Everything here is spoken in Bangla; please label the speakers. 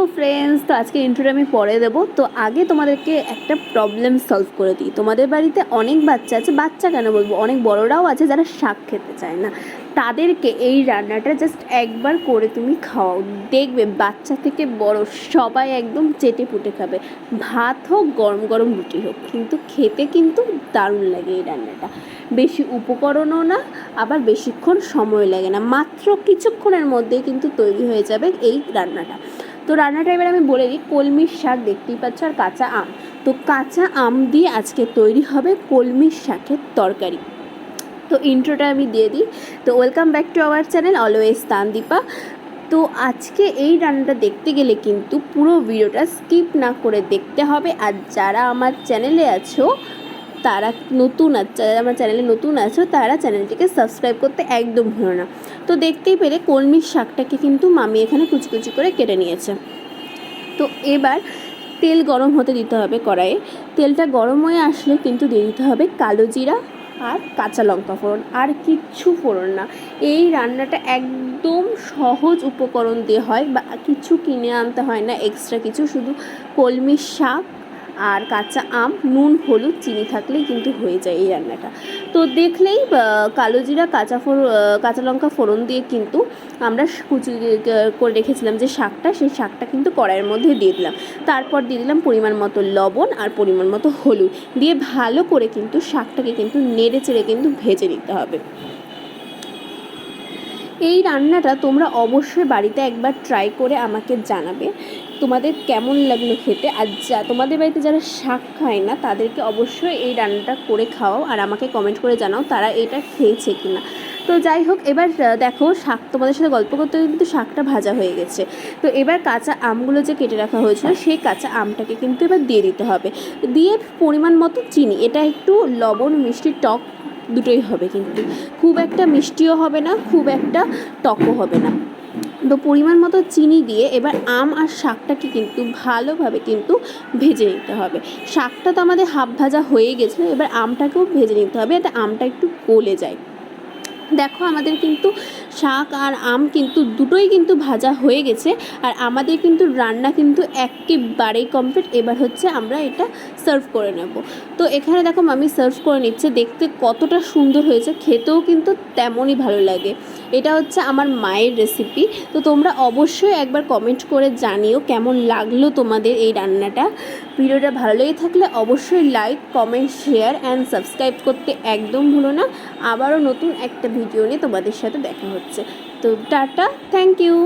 Speaker 1: তো ফ্রেন্ডস, তো আজকে ইন্ট্রোটা আমি পরে দেবো। তো আগে তোমাদেরকে একটা প্রবলেম সলভ করে দিই। তোমাদের বাড়িতে অনেক বাচ্চা আছে, বাচ্চা কেন বলবো, অনেক বড়রাও আছে যারা শাক খেতে চায় না। তাদেরকে এই রান্নাটা জাস্ট একবার করে তুমি খাওয়াও, দেখবে বাচ্চা থেকে বড় সবাই একদম চেটে পুটে খাবে। ভাত হোক, গরম গরম রুটি হোক, কিন্তু খেতে কিন্তু দারুণ লাগে এই রান্নাটা। বেশি উপকরণও না, আবার বেশিক্ষণ সময় লাগে না, মাত্র কিছুক্ষণের মধ্যেই কিন্তু তৈরি হয়ে যাবে এই রান্নাটা। তো রান্নাটা এবার আমি বলে দিই। কলমির শাক দেখতেই পাচ্ছ, আর কাঁচা আম। তো কাঁচা আম দিয়ে আজকে তৈরি হবে কলমির শাকের তরকারি। তো ইন্ট্রোটা আমি দিয়ে দিই। তো welcome back to our channel always Tandipa. তো আজকে এই রান্নাটা দেখতে গেলে কিন্তু পুরো ভিডিওটা স্কিপ না করে দেখতে হবে। আর যারা আমার চ্যানেলে আছো, তারা যারা আমার চ্যানেলে নতুন আছো, তারা চ্যানেলটিকে সাবস্ক্রাইব করতে একদম ভুলো না। তো দেখতেই পেলে কলমির শাকটাকে কিন্তু মামি এখানে কুচি করে কেটে নিয়েছে। তো এবার তেল গরম হতে দিতে হবে কড়াইয়ে। তেলটা গরম হয়ে আসলে কিন্তু দিয়ে দিতে হবে কালো জিরা আর কাঁচা লঙ্কা ফোড়ন, আর কিচ্ছু ফোড়ন না। এই রান্নাটা একদম সহজ উপকরণ দিয়ে হয়, বা কিছু কিনে আনতে হয় না এক্সট্রা কিছু, শুধু কলমির শাক আর কাঁচা আম, নুন, হলুদ, চিনি থাকলেই কিন্তু হয়ে যায় এই রান্নাটা। তো দেখলেই কালো জিরা, কাঁচা লঙ্কা ফোড়ন দিয়ে কিন্তু আমরা কুচি করে রেখেছিলাম যে শাকটা, সেই শাকটা কিন্তু কড়াইয়ের মধ্যে দিয়ে দিলাম। তারপর দিয়ে দিলাম পরিমাণ মতো লবণ আর পরিমাণ মতো হলুদ দিয়ে ভালো করে কিন্তু শাকটাকে কিন্তু নেড়ে চেড়ে কিন্তু ভেজে নিতে হবে। এই রান্নাটা তোমরা অবশ্যই বাড়িতে একবার ট্রাই করে আমাকে জানাবে তোমাদের কেমন লাগলো খেতে। আর তোমাদের বাড়িতে যারা শাক খায় না, তাদেরকে অবশ্যই এই রান্নাটা করে খাওয়াও, আর আমাকে কমেন্ট করে জানাও তারা এটা খেয়েছে কি না। তো যাই হোক, এবার দেখো শাক, তোমাদের সাথে গল্প করতে কিন্তু শাকটা ভাজা হয়ে গেছে। তো এবার কাঁচা আমগুলো যে কেটে রাখা হয়েছিল, সেই কাঁচা আমটাকে কিন্তু এবার দিয়ে দিতে হবে। দিয়ে পরিমাণ মতো চিনি, এটা একটু লবণ মিষ্টি টক দুটোই হবে, কিন্তু খুব একটা মিষ্টিও হবে না, খুব একটা টকও হবে না। তো পরিমাণ মতো চিনি দিয়ে এবার আম আর শাকটাকে কিন্তু ভালোভাবে কিন্তু ভেজে নিতে হবে। শাকটা তো আমাদের হাফ ভাজা হয়ে গেছিলো, এবার আমটাকেও ভেজে নিতে হবে যাতে আমটা একটু গলে যায়। দেখো আমাদের কিন্তু শাক আর আম কিন্তু দুটোই কিন্তু ভাজা হয়ে গেছে, আর আমাদের কিন্তু রান্না কিন্তু একেবারেই কমপ্লিট। এবার হচ্ছে আমরা এটা সার্ভ করে নেব। তো এখানে দেখো মামি সার্ভ করে নিচ্ছে, দেখতে কতটা সুন্দর হয়েছে, খেতেও কিন্তু তেমনই ভালো লাগে। এটা হচ্ছে আমার মায়ের রেসিপি। তো তোমরা অবশ্যই একবার কমেন্ট করে জানিও কেমন লাগলো তোমাদের এই রান্নাটা। ভিডিওটা ভালো লেগে থাকলে অবশ্যই like, comment, share and subscribe করতে একদম ভুলো না। আবারও নতুন একটা ভিডিও নিয়ে তোমাদের সাথে দেখা হচ্ছে। তো টাটা, থ্যাংক ইউ।